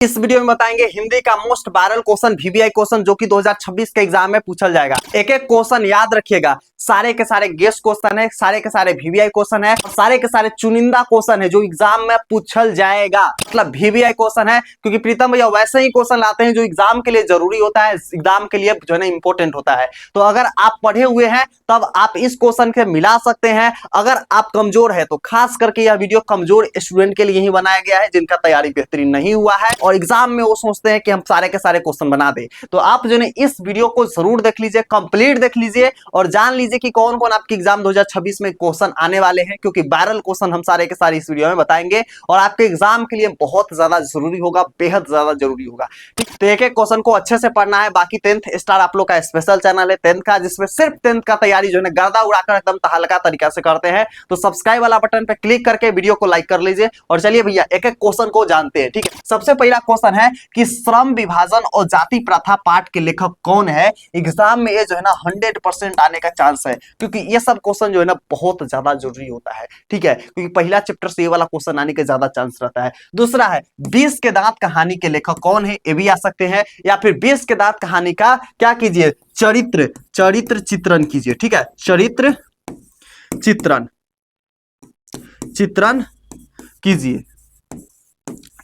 इस वीडियो में बताएंगे हिंदी का most viral question VVI question जो कि 2026 के एग्जाम में पूछा जाएगा। एक एक क्वेश्चन याद रखिएगा, सारे के सारे गेस्ट क्वेश्चन है, सारे के सारे वीवीआई क्वेश्चन है, सारे के सारे चुनिंदा क्वेश्चन है जो एग्जाम में पूछल जाएगा। मतलब वीवीआई क्वेश्चन है क्योंकि प्रीतम भैया वैसे ही क्वेश्चन लाते हैं जो एग्जाम के लिए जरूरी होता है, एग्जाम के लिए जो है ना इंपॉर्टेंट होता है। तो अगर आप पढ़े हुए हैं तब आप इस क्वेश्चन के मिला सकते हैं। अगर आप कमजोर है तो खास करके यह वीडियो कमजोर स्टूडेंट के लिए ही बनाया गया है जिनका तैयारी बेहतरीन नहीं हुआ है और एग्जाम में वो सोचते हैं कि हम सारे के सारे क्वेश्चन बना दें। तो आप जो है इस वीडियो को जरूर देख लीजिए, कंप्लीट देख लीजिए और जान लीजिए कि कौन कौन आपके एग्जाम 2026 में क्वेश्चन आने वाले हैं, क्योंकि वायरल क्वेश्चन हम सारे के सारे इस वीडियो में बताएंगे और आपके एग्जाम के लिए बहुत ज्यादा जरूरी होगा, बेहद ज्यादा जरूरी होगा। ठीक, तो एक एक क्वेश्चन को अच्छे से पढ़ना है। बाकी 10th स्टार आप लोग का स्पेशल चैनल है 10th का, जिसमें सिर्फ 10th का तैयारी जो है गर्दा उड़ाकर एकदम तहलका तरीका से करते हैं। तो सब्सक्राइब वाला बटन पे क्लिक करके वीडियो को लाइक कर लीजिए और चलिए भैया एक एक क्वेश्चन को जानते हैं। ठीक है, सबसे पहला क्वेश्चन है कि श्रम विभाजन और जाति प्रथा पाठ के लेखक कौन है। एग्जाम में ये जो है ना 100% आने का चांस है, क्योंकि ये सब क्वेश्चन जो है ना बहुत ज्यादा जरूरी होता है। ठीक है, क्योंकि पहला चैप्टर से ये वाला क्वेश्चन आने के ज्यादा चांस रहता है। दूसरा है 20 के दांत कहानी के लेखक कौन है, ये भी आ सकते हैं। या फिर 20 के दांत कहानी का क्या कीजिए, चरित्र चित्रण कीजिए। ठीक है, चरित्र चित्रण कीजिए।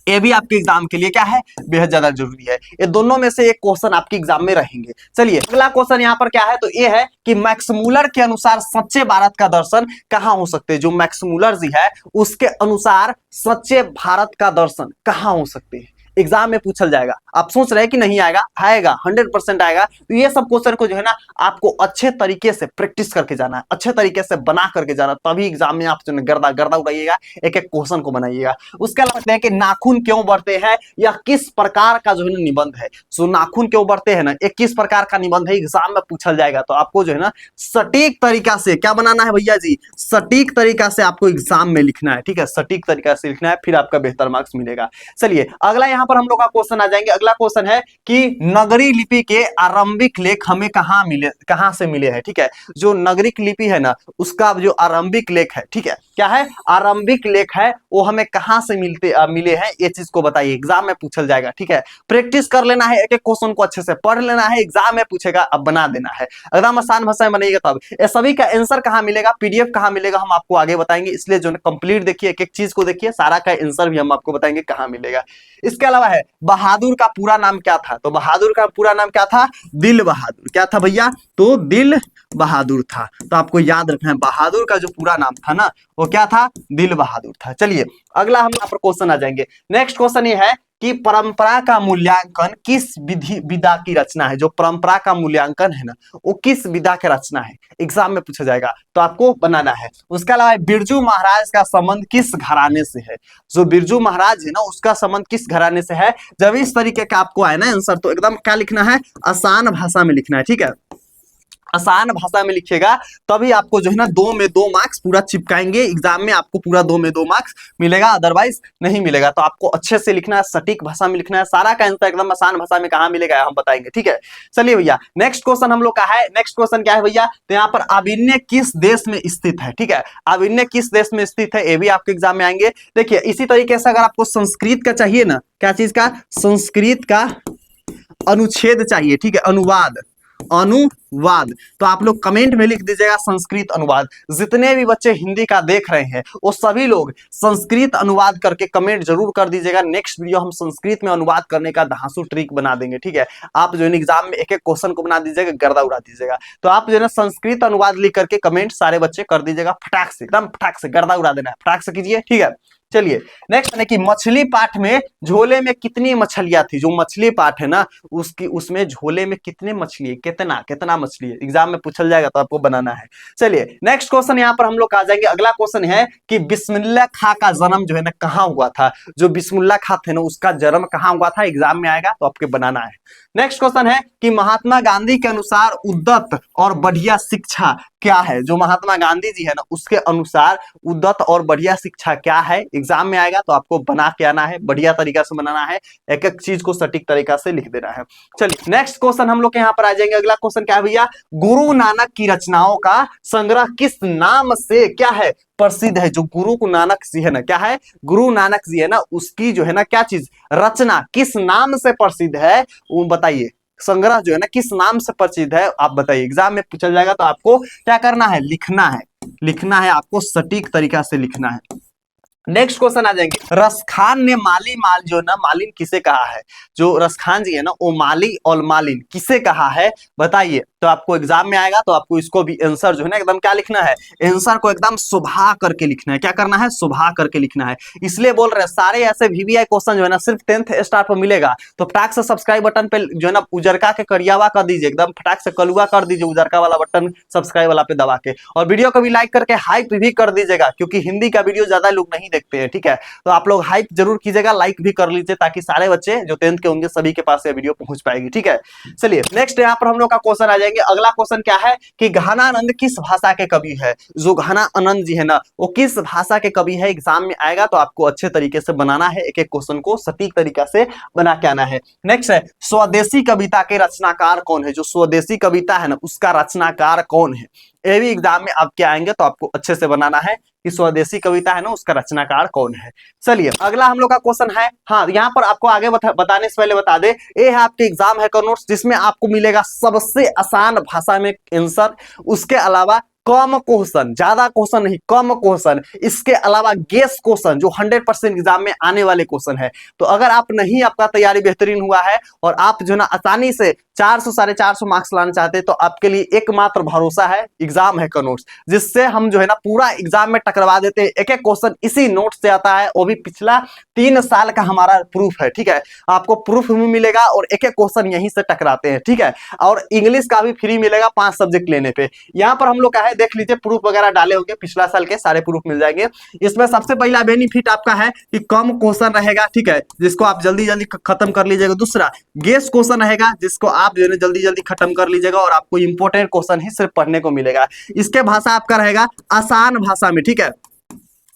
ये भी आपके एग्जाम के लिए क्या है, बेहद ज्यादा जरूरी है। ये दोनों में से एक क्वेश्चन आपके एग्जाम में रहेंगे। चलिए अगला क्वेश्चन यहाँ पर क्या है, तो ये है कि मैक्स मूलर के अनुसार सच्चे भारत का दर्शन कहाँ हो सकते हैं। जो मैक्स मूलर जी है उसके अनुसार सच्चे भारत का दर्शन कहाँ हो सकते हैं, एग्जाम में पूछल जाएगा। आप सोच रहे हैं कि नहीं आएगा, आएगा, 100% आएगा। तो ये सब क्वेश्चन को जो है ना आपको अच्छे तरीके से प्रैक्टिस करके जाना है, अच्छे तरीके से बना करके जाना, तभी एग्जाम में आप जो है गर्दा उड़ाइएगा, एक एक क्वेश्चन को बनाइएगा। उसके अलावा है कि नाखून क्यों बढ़ते हैं, या किस प्रकार का जो है ना निबंध है। सो नाखून क्यों बढ़ते हैं ना, एक किस प्रकार का निबंध है, एग्जाम में पूछल जाएगा। तो आपको जो है ना सटीक तरीका से क्या बनाना है भैया जी, सटीक तरीका से आपको एग्जाम में लिखना है। ठीक है, सटीक तरीका से लिखना है, फिर आपका बेहतर मार्क्स मिलेगा। चलिए अगला यहाँ पर हम लोग का क्वेश्चन आ जाएंगे। अगला क्वेश्चन है कि नगरी लिपि के आरंभिक लेख हमें कहां से मिले हैं। ठीक है, जो नगरिक लिपि है ना उसका जो आरंभिक लेख है, ठीक है, क्या है, आरंभिक लेख है, वो हमें कहां से मिले हैं, ये चीज को बताइए, एग्जाम में पूछल जाएगा। ठीक है, प्रैक्टिस कर लेना है, एक एक क्वेश्चन को अच्छे से पढ़ लेना है, एग्जाम में पूछेगा अब बना देना है, एकदम आसान भाषा में बनाइएगा। तब ये सभी का आंसर कहां मिलेगा, पीडीएफ कहां मिलेगा, हम आपको आगे बताएंगे। इसलिए जो है कंप्लीट देखिए, एक एक चीज को देखिए, सारा का आंसर भी हम आपको बताएंगे कहां मिलेगा। इसके अलावा है बहादुर का पूरा नाम क्या था। तो बहादुर का पूरा नाम क्या था, दिल बहादुर। क्या था भैया, तो दिल बहादुर था। तो आपको याद रखना है बहादुर का जो पूरा नाम था ना वो क्या था, दिल बहादुर था। चलिए अगला हम यहाँ पर क्वेश्चन आ जाएंगे। नेक्स्ट क्वेश्चन ये है कि परंपरा का मूल्यांकन किस विधा की रचना है। जो परंपरा का मूल्यांकन है ना वो किस विधा की रचना है, एग्जाम में पूछा जाएगा, तो आपको बनाना है। उसके अलावा बिरजू महाराज का संबंध किस घराने से है। जो बिरजू महाराज है ना उसका संबंध किस घराने से है। जब इस तरीके का आपको आए ना आंसर तो एकदम क्या लिखना है, आसान भाषा में लिखना है। ठीक है, आसान भाषा में लिखिएगा, तभी आपको जो है ना 2 में 2 मार्क्स पूरा चिपकाएंगे, एग्जाम में आपको पूरा 2 में 2 मार्क्स मिलेगा, अदरवाइज नहीं मिलेगा। तो आपको अच्छे से लिखना है, सटीक भाषा में लिखना है, सारा का आंसर एकदम आसान भाषा में कहां मिलेगा हम बताएंगे। ठीक है, चलिए भैया नेक्स्ट क्वेश्चन हम लोग का है। नेक्स्ट क्वेश्चन क्या है भैया, तो यहाँ पर अभिनय किस देश में स्थित है। ठीक है, अभिनय किस देश में स्थित है, ये भी आपके एग्जाम में आएंगे। देखिए इसी तरीके से अगर आपको संस्कृत का चाहिए ना, क्या चीज का, संस्कृत का अनुच्छेद चाहिए, ठीक है, अनुवाद, तो आप लोग कमेंट में लिख दीजिएगा संस्कृत अनुवाद। जितने भी बच्चे हिंदी का देख रहे हैं वो सभी लोग संस्कृत अनुवाद करके कमेंट जरूर कर दीजिएगा। नेक्स्ट वीडियो हम संस्कृत में अनुवाद करने का धांसू ट्रिक बना देंगे। ठीक है, आप जो है एग्जाम में एक एक क्वेश्चन को बना दीजिएगा, गर्दा उड़ा दीजिएगा। तो आप जो है संस्कृत अनुवाद लिख करके कमेंट सारे बच्चे कर दीजिएगा, फटाक से, एकदम फटाक से गर्दा उड़ा देना है, फटाक से कीजिए। ठीक है, चलिए नेक्स्ट है कि मछली पाठ में झोले में कितनी मछलियां थी। जो मछली पाठ है ना उसमें झोले में कितने मछली है, कितना मछली है, एग्जाम में पूछल जाएगा तो आपको बनाना है। चलिए नेक्स्ट क्वेश्चन यहाँ पर हम लोग आ जाएंगे। अगला क्वेश्चन है कि बिस्मिल्लाह खां का जन्म जो है ना कहाँ हुआ था। जो बिस्मिल्लाह खां थे ना उसका जन्म कहाँ हुआ था, एग्जाम में आएगा तो आपको बनाना है। नेक्स्ट क्वेश्चन है कि महात्मा गांधी के अनुसार उद्दत और बढ़िया शिक्षा क्या है, जो महात्मा गांधी जी है ना उसके अनुसार उन्नत और बढ़िया शिक्षा क्या है, एग्जाम में आएगा तो आपको बना के आना है, बढ़िया तरीका से बनाना है, एक एक चीज को सटीक तरीका से लिख देना है। चलिए नेक्स्ट क्वेश्चन हम लोग के यहाँ पर आ जाएंगे। अगला क्वेश्चन क्या है भैया, गुरु नानक की रचनाओं का संग्रह किस नाम से क्या है प्रसिद्ध है। जो गुरु नानक जी है ना, क्या है, गुरु नानक जी है ना, उसकी जो है ना क्या चीज, रचना किस नाम से प्रसिद्ध है, वो बताइए। संग्रह जो है ना किस नाम से प्रसिद्ध है, आप बताइए। एग्जाम में पूछा जाएगा तो आपको क्या करना है, लिखना है, लिखना है, आपको सटीक तरीका से लिखना है। नेक्स्ट क्वेश्चन आ जाएंगे, रसखान ने माली माल जो है ना मालिन किसे कहा है। जो रसखान जी है ना वो माली और मालिन किसे कहा है बताइए। तो आपको एग्जाम में आएगा तो आपको इसको भी आंसर जो है ना एकदम क्या लिखना है, आंसर को एकदम सुभा करके लिखना है। क्या करना है, सुभा करके लिखना है। इसलिए बोल रहे हैं सारे ऐसे वीवीआई क्वेश्चन जो है ना सिर्फ 10th स्टार पर मिलेगा। तो फटाक से सब्सक्राइब बटन पे जो है ना उजरका के करियावा कर दीजिए, एकदम फटाक से कलुआ कर दीजिए, उजरका वाला बटन सब्सक्राइब वाला पे दबा के, और वीडियो को भी लाइक करके हाइप भी कर दीजिएगा, क्योंकि हिंदी का वीडियो ज्यादा लोग नहीं देखते हैं। ठीक है, तो आप लोग हाइप जरूर कीजिएगा, लाइक भी कर लीजिए, ताकि सारे बच्चे जो 10th के होंगे सभी के पास ये वीडियो पहुंच पाएगी। ठीक है, चलिए नेक्स्ट यहाँ पर हम लोग का क्वेश्चन आ जाएंगे। अगला क्वेश्चन क्या है कि घनानंद किस भाषा के कवि है। जो घनानंद जी है ना वो किस भाषा के कवि है, एग्जाम में आएगा तो आपको अच्छे तरीके से बनाना है, एक एक क्वेश्चन को सटीक तरीका से बना के आना है। नेक्स्ट है, स्वदेशी कविता के रचनाकार कौन है। जो स्वदेशी कविता है ना उसका रचनाकार कौन है, ये भी एग्जाम में आपके आएंगे तो आपको अच्छे से बनाना है कि स्वदेशी कविता है ना उसका रचनाकार कौन है। चलिए अगला हम लोग का क्वेश्चन है, हाँ यहाँ पर आपको आगे बताने से पहले बता दे, ये है आपके एग्जाम है नोट्स, जिसमें आपको मिलेगा सबसे आसान भाषा में आंसर, उसके अलावा कम क्वेश्चन, ज्यादा क्वेश्चन नहीं, कम क्वेश्चन, इसके अलावा गेस क्वेश्चन जो 100% एग्जाम में आने वाले क्वेश्चन है। तो अगर आप नहीं, आपका तैयारी बेहतरीन हुआ है और आप जो ना आसानी से 400 450 मार्क्स लाना चाहते हैं, तो आपके लिए एकमात्र भरोसा है एग्जाम है का नोट्स, जिससे हम जो है ना पूरा एग्जाम में टकरवा देते हैं। एक एक क्वेश्चन इसी नोट से आता है, वो भी पिछला 3 साल का हमारा प्रूफ है। ठीक है, आपको प्रूफ भी मिलेगा और एक एक क्वेश्चन यहीं से टकराते हैं। ठीक है, और इंग्लिश का भी फ्री मिलेगा 5 सब्जेक्ट लेने पे। यहाँ पर हम लोग का है, देख लीजिए प्रूफ वगैरह डाले होंगे, पिछला साल के सारे प्रूफ मिल जाएंगे। इसमें सबसे पहला बेनिफिट आपका है कि कम क्वेश्चन रहेगा। ठीक है, जिसको आप जल्दी जल्दी खत्म कर लीजिएगा। दूसरा गेस क्वेश्चन रहेगा, जिसको आप जो है जल्दी जल्दी खत्म कर लीजिएगा और आपको इंपॉर्टेंट क्वेश्चन ही सिर्फ पढ़ने को मिलेगा। इसके भाषा आपका रहेगा आसान भाषा में। ठीक है,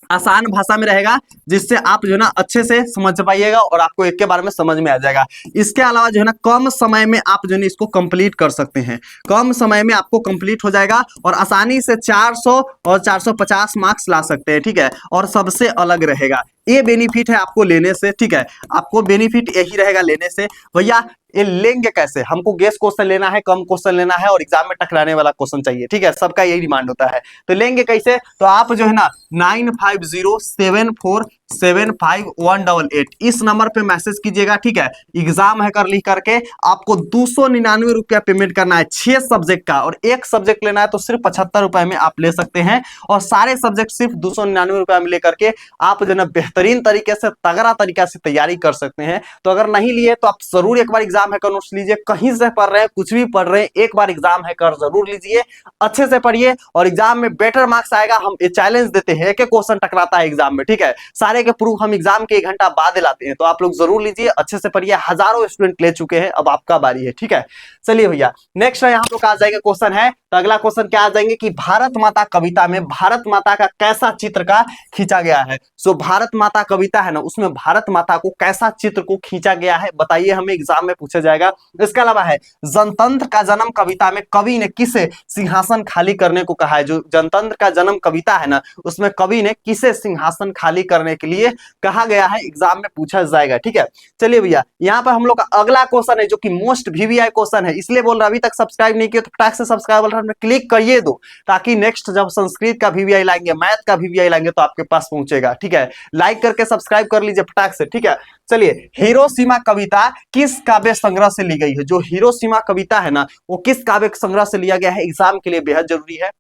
आसान भाषा में रहेगा, जिससे आप जो है ना अच्छे से समझ पाइएगा और आपको एक के बारे में समझ में आ जाएगा। इसके अलावा जो है ना कम समय में आप जो है इसको कंप्लीट कर सकते हैं, कम समय में आपको कंप्लीट हो जाएगा और आसानी से 400 और 450 मार्क्स ला सकते हैं। ठीक है, और सबसे अलग रहेगा, ये बेनिफिट है आपको लेने से। ठीक है, आपको बेनिफिट यही रहेगा लेने से। भैया ये लेंगे कैसे, हमको गेस क्वेश्चन लेना है, कम क्वेश्चन लेना है और एग्जाम में टकराने वाला क्वेश्चन चाहिए। ठीक है, सबका यही डिमांड होता है। तो लेंगे कैसे, तो आप जो है ना 9507475188 इस नंबर पे मैसेज कीजिएगा। ठीक है, एग्जाम है कर लिख करके आपको 299 रुपया पेमेंट करना है 6 सब्जेक्ट का, और एक सब्जेक्ट लेना है तो सिर्फ 75 रुपए में आप ले सकते हैं, और सारे सब्जेक्ट सिर्फ 299 रुपया में लेकर के आप जो है बेहतरीन तरीके से तगड़ा तरीका से तैयारी कर सकते हैं। तो अगर नहीं लिए तो आप जरूर एक बार एग्जाम हैकर नोट्स लीजिए, कहीं से पढ़ रहे हैं, कुछ भी पढ़ रहे हैं, एक बार एग्जाम हैकर जरूर लीजिए, अच्छे से पढ़िए और एग्जाम में बेटर मार्क्स आएगा। हम ये चैलेंज देते हैं, एक एक क्वेश्चन टकराता है एग्जाम में। ठीक है, सारे के प्रूफ हम एग्जाम के 1 घंटा बाद लाते हैं, तो आप लोग जरूर लीजिए, अच्छे से पढ़िए। हजारों स्टूडेंट ले चुके हैं, अब आपका बारी है। ठीक है, चलिए भैया नेक्स्ट यहाँ पे आ जाएगा क्वेश्चन है, तो अगला क्वेश्चन क्या आ जाएंगे कि भारत माता कविता में भारत माता का कैसा चित्र का खींचा गया है। सो भारत माता कविता है ना उसमें भारत माता को कैसा चित्र को खींचा गया है बताइए, हमें एग्जाम में पूछा जाएगा। इसके अलावा है जनतंत्र का जन्म कविता में कवि ने किसे सिंहासन खाली करने को कहा है। जो जनतंत्र का जन्म कविता है ना उसमें कवि ने किसे सिंहासन खाली करने के लिए कहा गया है, एग्जाम में पूछा जाएगा। ठीक है, चलिए भैया यहाँ पर हम लोग का अगला क्वेश्चन है जो कि मोस्ट वीवीआई क्वेश्चन है, इसलिए बोल रहा अभी तक सब्सक्राइब नहीं किया तो फटाक से सब्सक्राइब बटन पे क्लिक करिए दो, ताकि नेक्स्ट जब संस्कृत का वीवीआई लाएंगे, मैथ का वीवीआई लाएंगे तो आपके पास पहुंचेगा। ठीक है, लाइक करके सब्सक्राइब कर लीजिए फटाक से। ठीक है, चलिए हिरोशिमा कविता किस काव्य संग्रह से ली गई है। जो हिरोशिमा कविता है ना वो किस काव्य संग्रह से लिया गया है, एग्जाम के लिए बेहद जरूरी है।